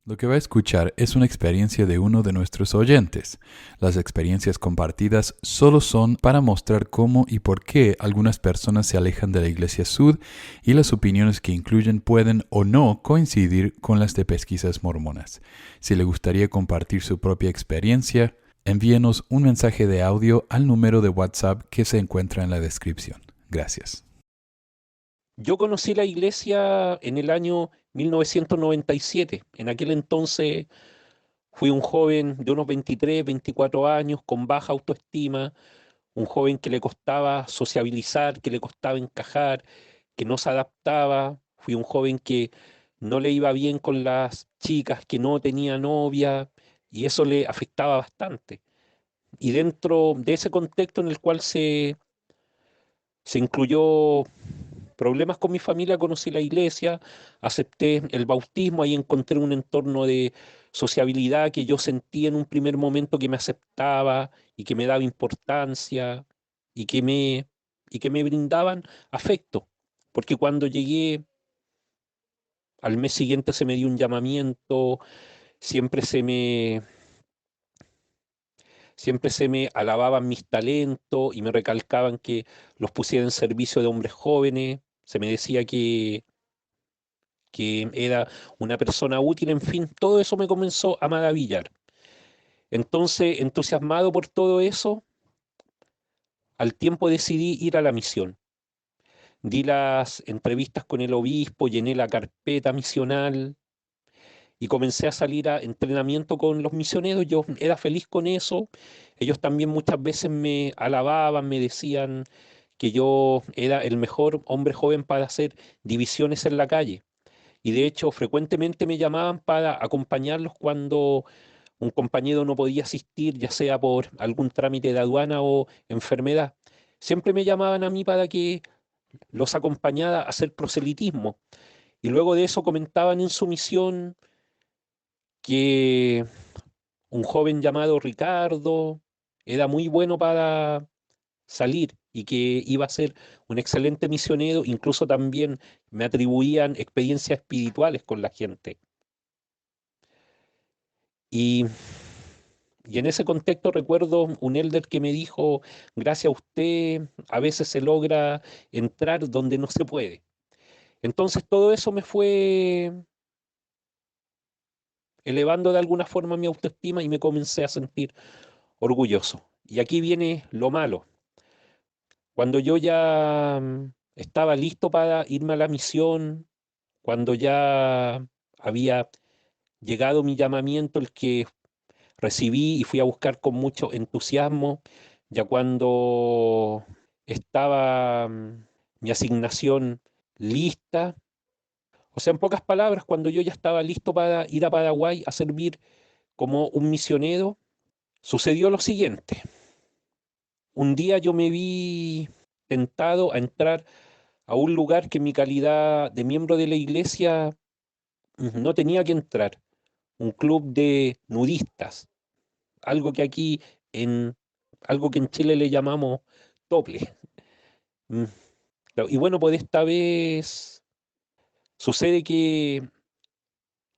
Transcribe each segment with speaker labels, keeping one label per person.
Speaker 1: Lo que va a escuchar es una experiencia de uno de nuestros oyentes. Las experiencias compartidas solo son para mostrar cómo y por qué algunas personas se alejan de la Iglesia Sud y las opiniones que incluyen pueden o no coincidir con las de Pesquisas Mormonas. Si le gustaría compartir su propia experiencia, envíenos un mensaje de audio al número de WhatsApp que se encuentra en la descripción. Gracias.
Speaker 2: Yo conocí la iglesia en el año 1997. En aquel entonces fui un joven de unos 23, 24 años, con baja autoestima, un joven que le costaba sociabilizar, que le costaba encajar, que no se adaptaba. Fui un joven que no le iba bien con las chicas, que no tenía novia, y eso le afectaba bastante. Y dentro de ese contexto en el cual se incluyó problemas con mi familia, conocí la iglesia, acepté el bautismo, ahí encontré un entorno de sociabilidad que yo sentí en un primer momento que me aceptaba y que me daba importancia y que me brindaban afecto. Porque cuando llegué al mes siguiente se me dio un llamamiento, siempre se me, siempre se me alababan mis talentos y me recalcaban que los pusiera en servicio de hombres jóvenes. Se me decía que era una persona útil, en fin, todo eso me comenzó a maravillar. Entonces, entusiasmado por todo eso, al tiempo decidí ir a la misión. Di las entrevistas con el obispo, llené la carpeta misional y comencé a salir a entrenamiento con los misioneros. Yo era feliz con eso. Ellos también muchas veces me alababan, me decían que yo era el mejor hombre joven para hacer divisiones en la calle. Y de hecho, frecuentemente me llamaban para acompañarlos cuando un compañero no podía asistir, ya sea por algún trámite de aduana o enfermedad. Siempre me llamaban a mí para que los acompañara a hacer proselitismo. Y luego de eso comentaban en su misión que un joven llamado Ricardo era muy bueno para salir y que iba a ser un excelente misionero. Incluso también me atribuían experiencias espirituales con la gente. Y Y en ese contexto recuerdo un elder que me dijo, gracias a usted, a veces se logra entrar donde no se puede. Entonces todo eso me fue elevando de alguna forma mi autoestima y me comencé a sentir orgulloso. Y aquí viene lo malo. Cuando yo ya estaba listo para irme a la misión, cuando ya había llegado mi llamamiento, el que recibí y fui a buscar con mucho entusiasmo, ya cuando estaba mi asignación lista. O sea, en pocas palabras, cuando yo ya estaba listo para ir a Paraguay a servir como un misionero, sucedió lo siguiente. Un día yo me vi tentado a entrar a un lugar que en mi calidad de miembro de la iglesia no tenía que entrar, un club de nudistas, algo que aquí en algo que en Chile le llamamos tople. Mm, claro. Y bueno, pues esta vez sucede que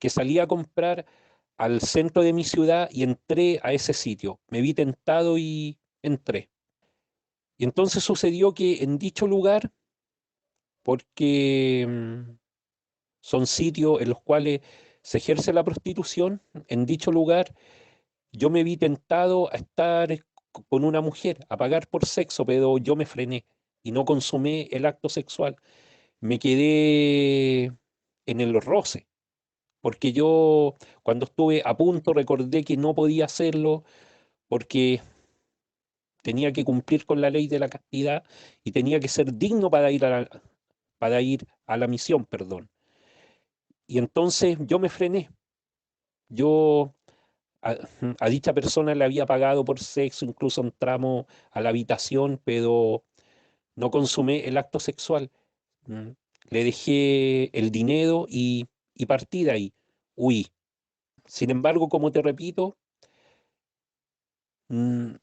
Speaker 2: salí a comprar al centro de mi ciudad y entré a ese sitio. Me vi tentado y entré. Y entonces sucedió que en dicho lugar, porque son sitios en los cuales se ejerce la prostitución, en dicho lugar yo me vi tentado a estar con una mujer, a pagar por sexo, pero yo me frené y no consumé el acto sexual. Me quedé en el roce, porque yo cuando estuve a punto recordé que no podía hacerlo porque tenía que cumplir con la ley de la castidad y tenía que ser digno para ir a la misión, perdón. Y entonces yo me frené. Yo a, a dicha persona le había pagado por sexo, incluso entramos a la habitación, pero no consumé el acto sexual. Mm. Le dejé el dinero y partí de ahí, huí. Sin embargo, como te repito, mm,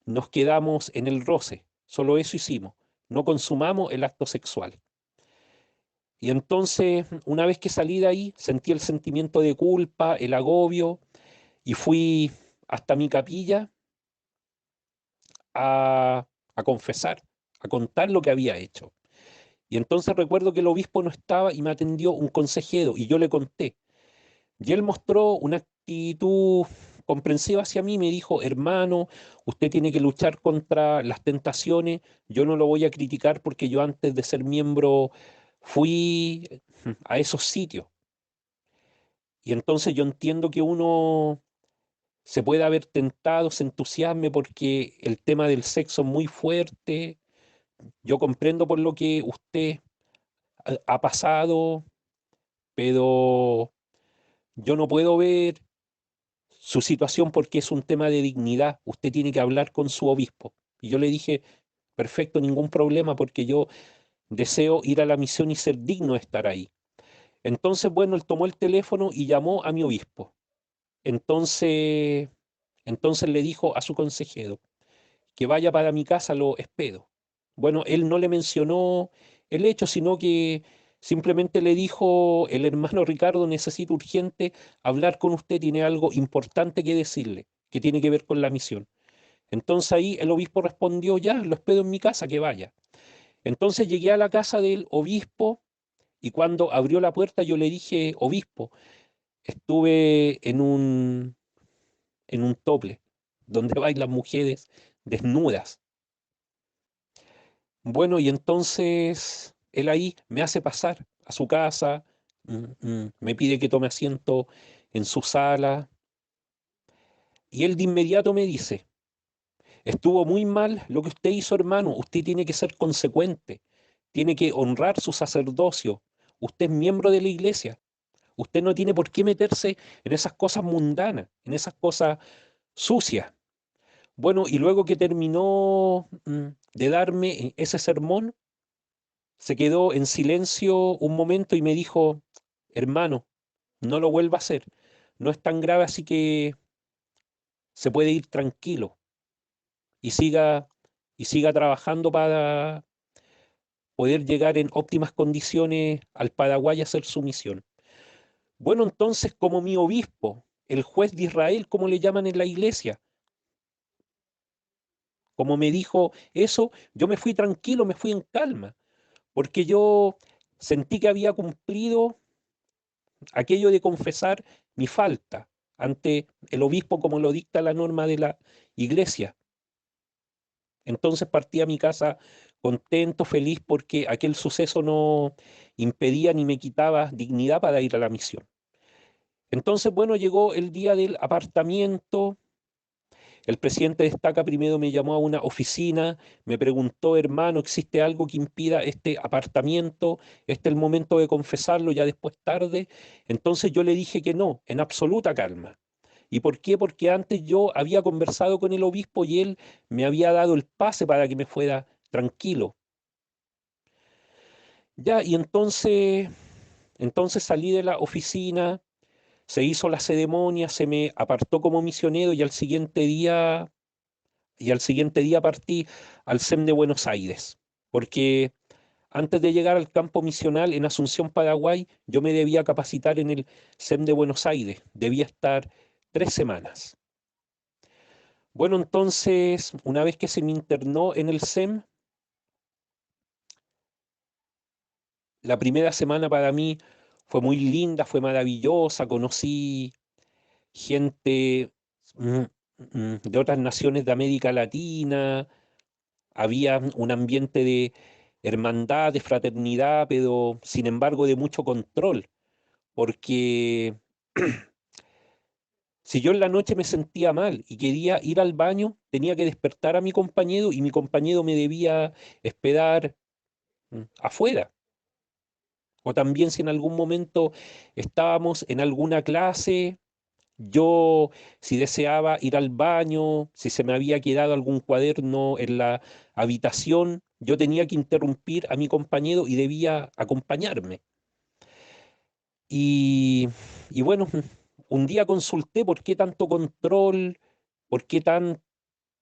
Speaker 2: nos quedamos en el roce, solo eso hicimos, no consumamos el acto sexual. Y entonces, una vez que salí de ahí, sentí el sentimiento de culpa, el agobio, y fui hasta mi capilla a, a confesar, a contar lo que había hecho. Y entonces recuerdo que el obispo no estaba y me atendió un consejero y yo le conté. Y él mostró una actitud comprensiva hacia mí, me dijo, hermano, usted tiene que luchar contra las tentaciones, yo no lo voy a criticar porque yo antes de ser miembro fui a esos sitios. Y entonces yo entiendo que uno se puede haber tentado, se entusiasme porque el tema del sexo es muy fuerte. Yo comprendo por lo que usted ha pasado, pero yo no puedo ver su situación porque es un tema de dignidad. Usted tiene que hablar con su obispo. Y yo le dije, perfecto, ningún problema porque yo deseo ir a la misión y ser digno de estar ahí. Entonces, bueno, él tomó el teléfono y llamó a mi obispo. Entonces, entonces le dijo a su consejero que vaya para mi casa, lo espero. Bueno, él no le mencionó el hecho, sino que simplemente le dijo, el hermano Ricardo necesita urgente hablar con usted, tiene algo importante que decirle, que tiene que ver con la misión. Entonces ahí el obispo respondió, ya, lo espero en mi casa, que vaya. Entonces llegué a la casa del obispo y cuando abrió la puerta yo le dije, obispo, estuve en un tople donde bailan mujeres desnudas. Bueno, y entonces él ahí me hace pasar a su casa, me pide que tome asiento en su sala, y él de inmediato me dice, estuvo muy mal lo que usted hizo, hermano, usted tiene que ser consecuente, tiene que honrar su sacerdocio, usted es miembro de la iglesia, usted no tiene por qué meterse en esas cosas mundanas, en esas cosas sucias. Bueno, y luego que terminó de darme ese sermón, se quedó en silencio un momento y me dijo, hermano, no lo vuelva a hacer. No es tan grave, así que se puede ir tranquilo y siga trabajando para poder llegar en óptimas condiciones al Paraguay a hacer su misión. Bueno, entonces, como mi obispo, el juez de Israel, como le llaman en la iglesia, como me dijo eso, yo me fui tranquilo, me fui en calma, porque yo sentí que había cumplido aquello de confesar mi falta ante el obispo como lo dicta la norma de la iglesia. Entonces partí a mi casa contento, feliz, porque aquel suceso no impedía ni me quitaba dignidad para ir a la misión. Entonces, bueno, llegó el día del apartamiento. El presidente de Estaca primero me llamó a una oficina, me preguntó, hermano, ¿existe algo que impida este apartamiento? ¿Este es el momento de confesarlo ya después tarde? Entonces yo le dije que no, en absoluta calma. ¿Y por qué? Porque antes yo había conversado con el obispo y él me había dado el pase para que me fuera tranquilo. Ya, y entonces salí de la oficina, se hizo la ceremonia, se me apartó como misionero y al siguiente día partí al SEM de Buenos Aires, porque antes de llegar al campo misional en Asunción, Paraguay, yo me debía capacitar en el SEM de Buenos Aires, debía estar 3 semanas. Bueno, entonces, una vez que se me internó en el SEM, la primera semana para mí fue muy linda, fue maravillosa, conocí gente mm, de otras naciones de América Latina, había un ambiente de hermandad, de fraternidad, pero sin embargo de mucho control, porque si yo en la noche me sentía mal y quería ir al baño, tenía que despertar a mi compañero y mi compañero me debía esperar afuera. O también si en algún momento estábamos en alguna clase, yo si deseaba ir al baño, si se me había quedado algún cuaderno en la habitación, yo tenía que interrumpir a mi compañero y debía acompañarme. Y, y bueno, un día consulté por qué tanto control, por qué tanto,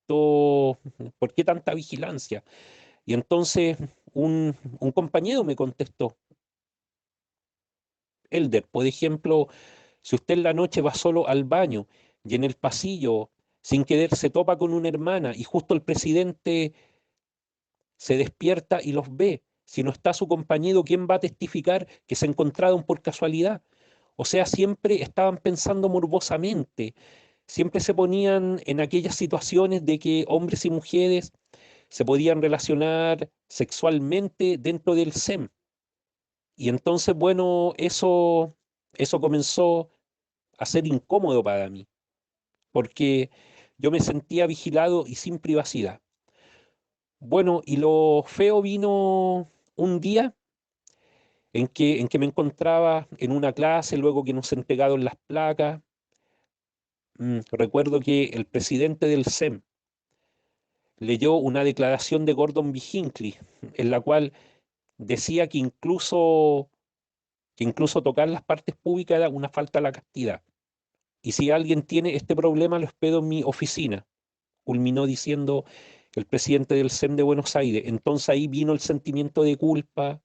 Speaker 2: por qué tanta vigilancia. Y entonces un compañero me contestó, Elder. Por ejemplo, si usted en la noche va solo al baño y en el pasillo, sin querer, se topa con una hermana y justo el presidente se despierta y los ve. Si no está su compañero, ¿quién va a testificar que se encontraron por casualidad? O sea, siempre estaban pensando morbosamente, siempre se ponían en aquellas situaciones de que hombres y mujeres se podían relacionar sexualmente dentro del SEM. Y entonces, bueno, eso comenzó a ser incómodo para mí, porque yo me sentía vigilado y sin privacidad. Bueno, y lo feo vino un día en que me encontraba en una clase, luego que nos entregaron las placas. Recuerdo que el presidente del SEM leyó una declaración de Gordon B. Hinckley, en la cual decía que incluso tocar las partes públicas era una falta a la castidad. Y si alguien tiene este problema, lo espero en mi oficina, culminó diciendo el presidente del SEM de Buenos Aires. Entonces ahí vino el sentimiento de culpa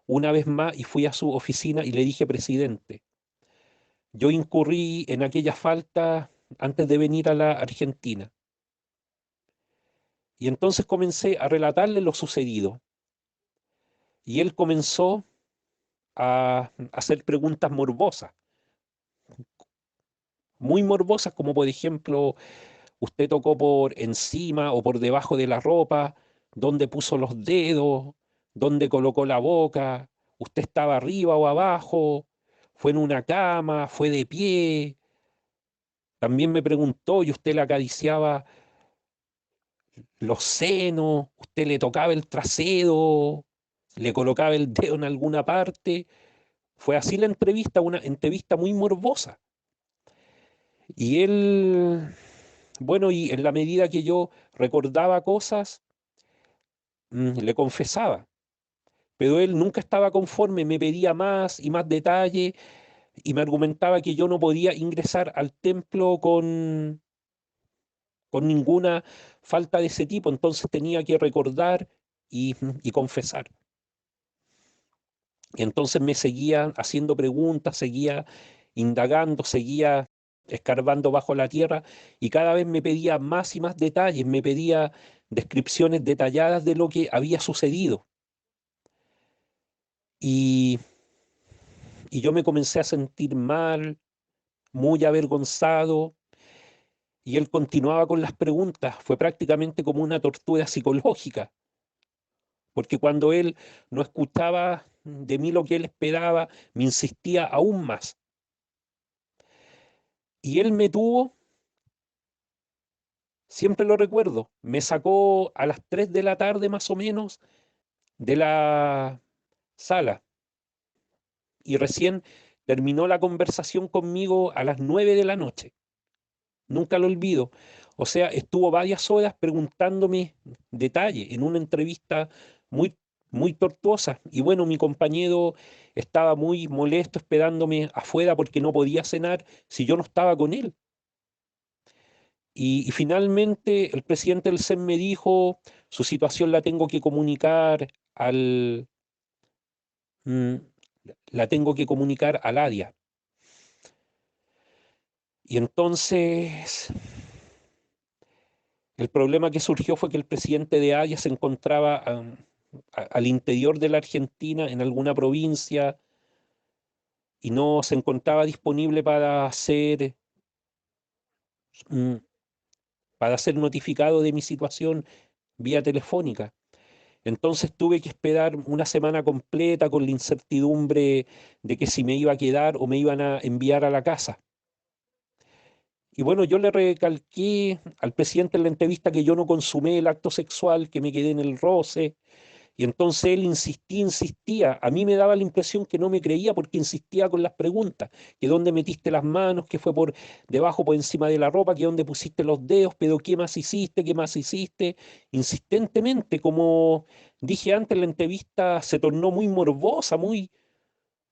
Speaker 2: una vez más y fui a su oficina y le dije, presidente, yo incurrí en aquella falta antes de venir a la Argentina. Y entonces comencé a relatarle lo sucedido. Y él comenzó a hacer preguntas morbosas, muy morbosas, como por ejemplo, usted tocó por encima o por debajo de la ropa, dónde puso los dedos, dónde colocó la boca, usted estaba arriba o abajo, fue en una cama, fue de pie. También me preguntó y usted le acariciaba los senos, usted le tocaba el trasero, le colocaba el dedo en alguna parte. Fue así la entrevista, una entrevista muy morbosa. Y él, bueno, y en la medida que yo recordaba cosas, le confesaba, pero él nunca estaba conforme, me pedía más y más detalle y me argumentaba que yo no podía ingresar al templo con ninguna falta de ese tipo, entonces tenía que recordar y confesar. Y entonces me seguía haciendo preguntas, seguía indagando, seguía escarbando bajo la tierra y cada vez me pedía más y más detalles, me pedía descripciones detalladas de lo que había sucedido. Y, y yo me comencé a sentir mal, muy avergonzado, y él continuaba con las preguntas. Fue prácticamente como una tortura psicológica, porque cuando él no escuchaba de mí lo que él esperaba, me insistía aún más. Y él me tuvo, siempre lo recuerdo, me sacó a las 3 de la tarde más o menos de la sala y recién terminó la conversación conmigo a las 9 de la noche. Nunca lo olvido. O sea, estuvo varias horas preguntándome detalle en una entrevista muy, muy tortuosa. Y bueno, mi compañero estaba muy molesto esperándome afuera porque no podía cenar si yo no estaba con él. Y finalmente el presidente del SEM me dijo, su situación la tengo que comunicar mm, la tengo que comunicar al área. Y entonces el problema que surgió fue que el presidente de Haya se encontraba al interior de la Argentina, en alguna provincia, y no se encontraba disponible mm, para ser notificado de mi situación vía telefónica. Entonces tuve que esperar una semana completa con la incertidumbre de que si me iba a quedar o me iban a enviar a la casa. Y bueno, yo le recalqué al presidente en la entrevista que yo no consumé el acto sexual, que me quedé en el roce. Y entonces él insistía, insistía. A mí me daba la impresión que no me creía porque insistía con las preguntas. Que dónde metiste las manos, que fue por debajo, por encima de la ropa, que dónde pusiste los dedos, pero qué más hiciste, qué más hiciste. Insistentemente, como dije antes, la entrevista se tornó muy morbosa, muy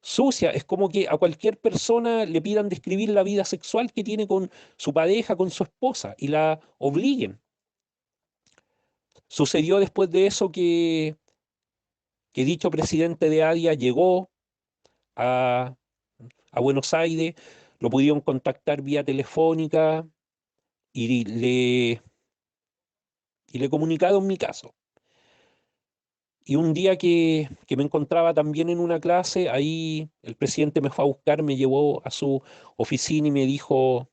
Speaker 2: sucia. Es como que a cualquier persona le pidan describir la vida sexual que tiene con su pareja, con su esposa, y la obliguen. Sucedió después de eso que dicho presidente de ADIA llegó a, a Buenos Aires, lo pudieron contactar vía telefónica y le comunicaron mi caso. Y un día que me encontraba también en una clase, ahí el presidente me fue a buscar, me llevó a su oficina y me dijo,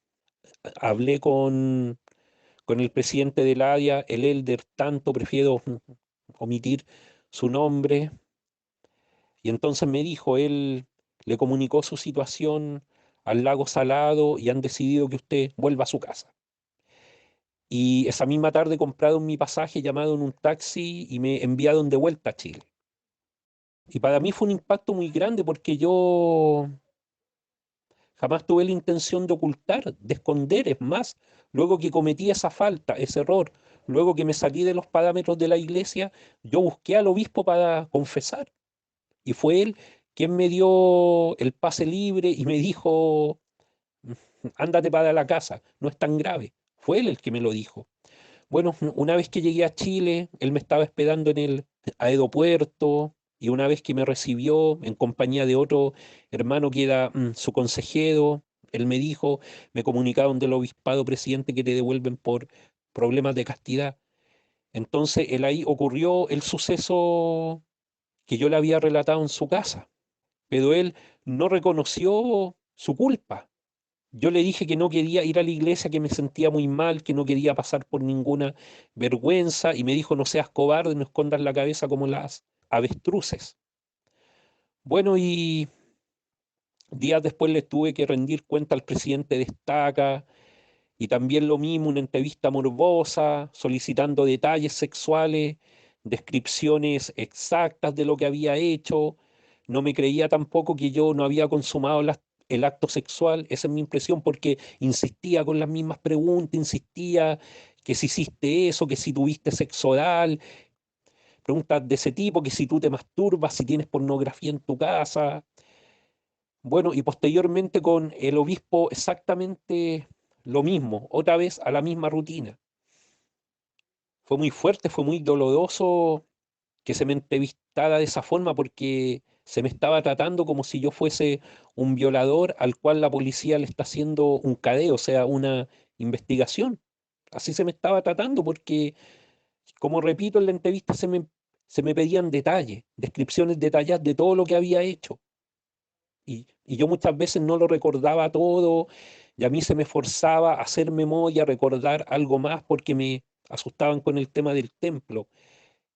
Speaker 2: hablé con el presidente del ADIA, el Elder tanto, prefiero omitir su nombre, y entonces me dijo, él le comunicó su situación al Lago Salado y han decidido que usted vuelva a su casa. Y esa misma tarde compraron mi pasaje, llamado en un taxi y me enviaron de vuelta a Chile. Y para mí fue un impacto muy grande porque yo jamás tuve la intención de ocultar, de esconder. Es más, luego que cometí esa falta, ese error, luego que me salí de los parámetros de la iglesia, yo busqué al obispo para confesar. Y fue él quien me dio el pase libre y me dijo, ándate para la casa, no es tan grave. Fue él el que me lo dijo. Bueno, una vez que llegué a Chile, él me estaba esperando en el aeropuerto y una vez que me recibió en compañía de otro hermano que era su consejero, él me dijo, me comunicaron del obispado, presidente, que te devuelven por problemas de castidad. Entonces, él ahí ocurrió el suceso que yo le había relatado en su casa, pero él no reconoció su culpa. Yo le dije que no quería ir a la iglesia, que me sentía muy mal, que no quería pasar por ninguna vergüenza, y me dijo, no seas cobarde, no escondas la cabeza como las avestruces. Bueno, y días después le tuve que rendir cuenta al presidente de Estaca, y también lo mismo, una entrevista morbosa, solicitando detalles sexuales, descripciones exactas de lo que había hecho. No me creía tampoco que yo no había consumado el acto sexual, esa es mi impresión, porque insistía con las mismas preguntas, insistía que si hiciste eso, que si tuviste sexo oral, preguntas de ese tipo, que si tú te masturbas, si tienes pornografía en tu casa. Bueno, y posteriormente con el obispo exactamente lo mismo, otra vez a la misma rutina. Fue muy fuerte, fue muy doloroso que se me entrevistara de esa forma porque se me estaba tratando como si yo fuese un violador al cual la policía le está haciendo un cadeo, o sea, una investigación. Así se me estaba tratando porque, como repito, en la entrevista se me pedían detalles, descripciones detalladas de todo lo que había hecho. Y yo muchas veces no lo recordaba todo y a mí se me forzaba a hacer memoria, a recordar algo más porque me asustaban con el tema del templo,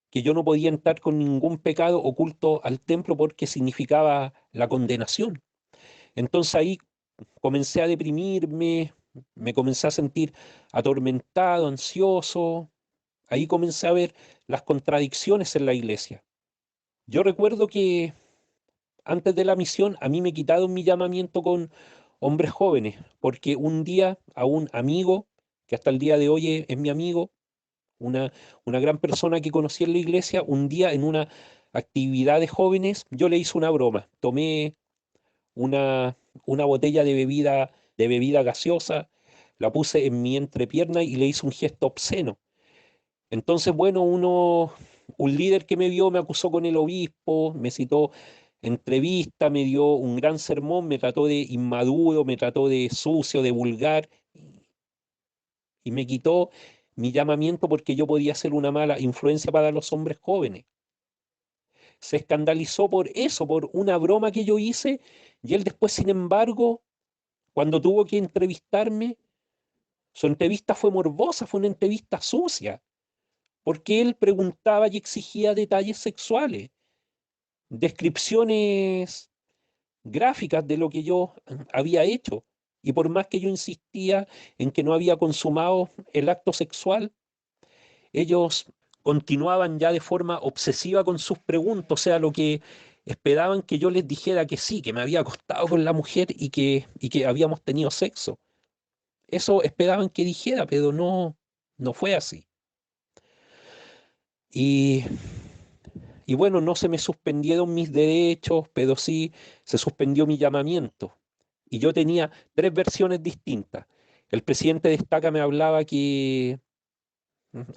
Speaker 2: que yo no podía entrar con ningún pecado oculto al templo porque significaba la condenación. Entonces ahí comencé a deprimirme, me comencé a sentir atormentado, ansioso, ahí comencé a ver las contradicciones en la iglesia. Yo recuerdo que antes de la misión a mí me quitaron mi llamamiento con hombres jóvenes, porque un día a un amigo, que hasta el día de hoy es mi amigo, una, una gran persona que conocí en la iglesia, un día en una actividad de jóvenes, yo le hice una broma. Tomé una, una botella de bebida gaseosa, la puse en mi entrepierna y le hice un gesto obsceno. Entonces, bueno, un líder que me vio me acusó con el obispo, me citó entrevista, me dio un gran sermón, me trató de inmaduro, me trató de sucio, de vulgar, y me quitó mi llamamiento porque yo podía ser una mala influencia para los hombres jóvenes. Se escandalizó por eso, por una broma que yo hice, y él después, sin embargo, cuando tuvo que entrevistarme, su entrevista fue morbosa, fue una entrevista sucia, porque él preguntaba y exigía detalles sexuales, descripciones gráficas de lo que yo había hecho. Y por más que yo insistía en que no había consumado el acto sexual, ellos continuaban ya de forma obsesiva con sus preguntas, o sea, lo que esperaban que yo les dijera que sí, que me había acostado con la mujer y que habíamos tenido sexo. Eso esperaban que dijera, pero no, no fue así. Y, y bueno, no se me suspendieron mis derechos, pero sí se suspendió mi llamamiento. Y yo tenía tres versiones distintas. El presidente de Estaca me hablaba que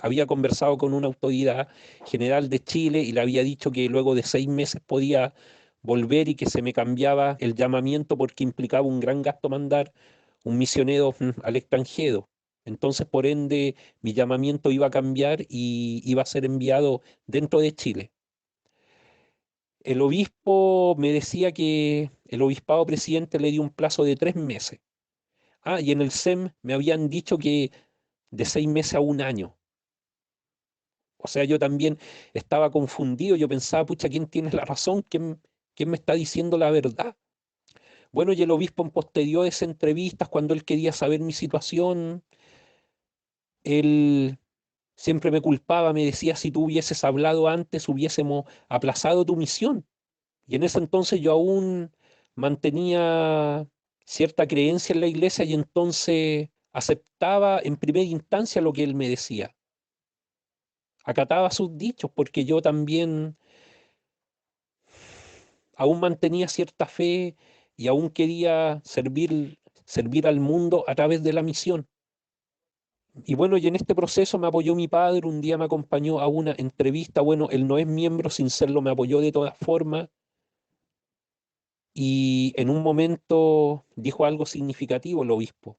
Speaker 2: había conversado con una autoridad general de Chile y le había dicho que luego de 6 meses podía volver y que se me cambiaba el llamamiento porque implicaba un gran gasto mandar un misionero al extranjero. Entonces, por ende, mi llamamiento iba a cambiar y iba a ser enviado dentro de Chile. El obispo me decía que el obispado presidente le dio un plazo de 3 meses. Ah, y en el SEM me habían dicho que de 6 meses a un año. O sea, yo también estaba confundido. Yo pensaba, pucha, ¿quién tiene la razón? ¿Quién me está diciendo la verdad? Bueno, y el obispo en posteriores entrevistas, cuando él quería saber mi situación, él siempre me culpaba, me decía, si tú hubieses hablado antes, hubiésemos aplazado tu misión. Y en ese entonces yo aún mantenía cierta creencia en la iglesia y entonces aceptaba en primera instancia lo que él me decía. Acataba sus dichos porque yo también aún mantenía cierta fe y aún quería servir al mundo a través de la misión. Y bueno, y en este proceso me apoyó mi padre, un día me acompañó a una entrevista, bueno, él no es miembro, sin serlo me apoyó de todas formas, y en un momento dijo algo significativo el obispo.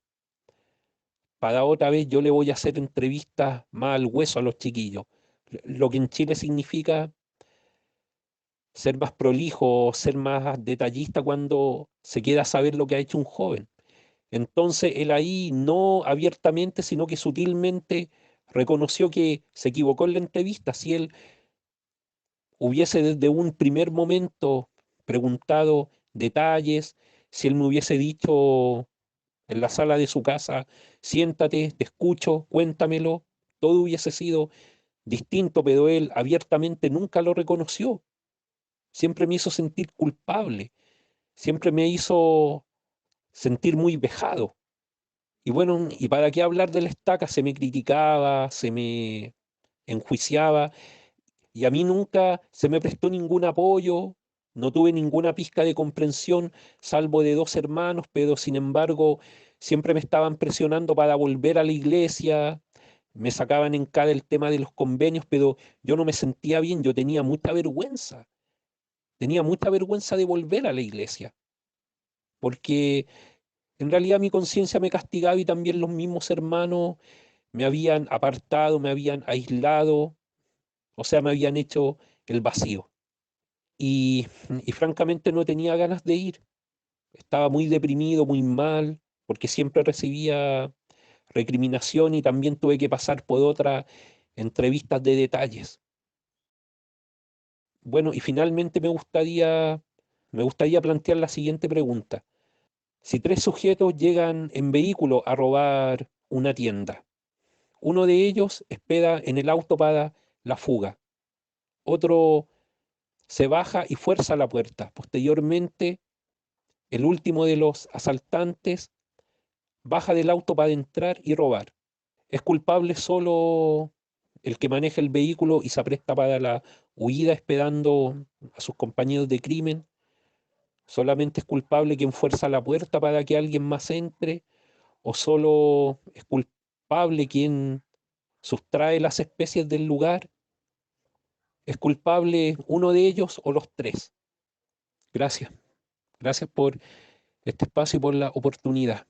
Speaker 2: Para otra vez yo le voy a hacer entrevistas más al hueso a los chiquillos, lo que en Chile significa ser más prolijo, ser más detallista cuando se queda a saber lo que ha hecho un joven. Entonces él ahí no abiertamente, sino que sutilmente reconoció que se equivocó en la entrevista. Si él hubiese desde un primer momento preguntado detalles, si él me hubiese dicho en la sala de su casa, siéntate, te escucho, cuéntamelo, todo hubiese sido distinto, pero él abiertamente nunca lo reconoció. Siempre me hizo sentir culpable, siempre me hizo sentir muy vejado. Y bueno, ¿y para qué hablar de la estaca? Se me criticaba, se me enjuiciaba y a mí nunca se me prestó ningún apoyo, no tuve ninguna pizca de comprensión, salvo de dos hermanos, pero sin embargo siempre me estaban presionando para volver a la iglesia, me sacaban en cara el tema de los convenios, pero yo no me sentía bien, yo tenía mucha vergüenza de volver a la iglesia, porque en realidad mi conciencia me castigaba y también los mismos hermanos me habían apartado, me habían aislado, o sea, me habían hecho el vacío. Y francamente no tenía ganas de ir. Estaba muy deprimido, muy mal, porque siempre recibía recriminación y también tuve que pasar por otras entrevistas de detalles. Bueno, y finalmente me gustaría plantear la siguiente pregunta. Si tres sujetos llegan en vehículo a robar una tienda, uno de ellos espera en el auto para la fuga, otro se baja y fuerza la puerta. Posteriormente, el último de los asaltantes baja del auto para entrar y robar. Es culpable solo el que maneja el vehículo y se apresta para la huida esperando a sus compañeros de crimen. Solamente es culpable quien fuerza la puerta para que alguien más entre, o solo es culpable quien sustrae las especies del lugar. ¿Es culpable uno de ellos o los tres? Gracias. Gracias por este espacio y por la oportunidad.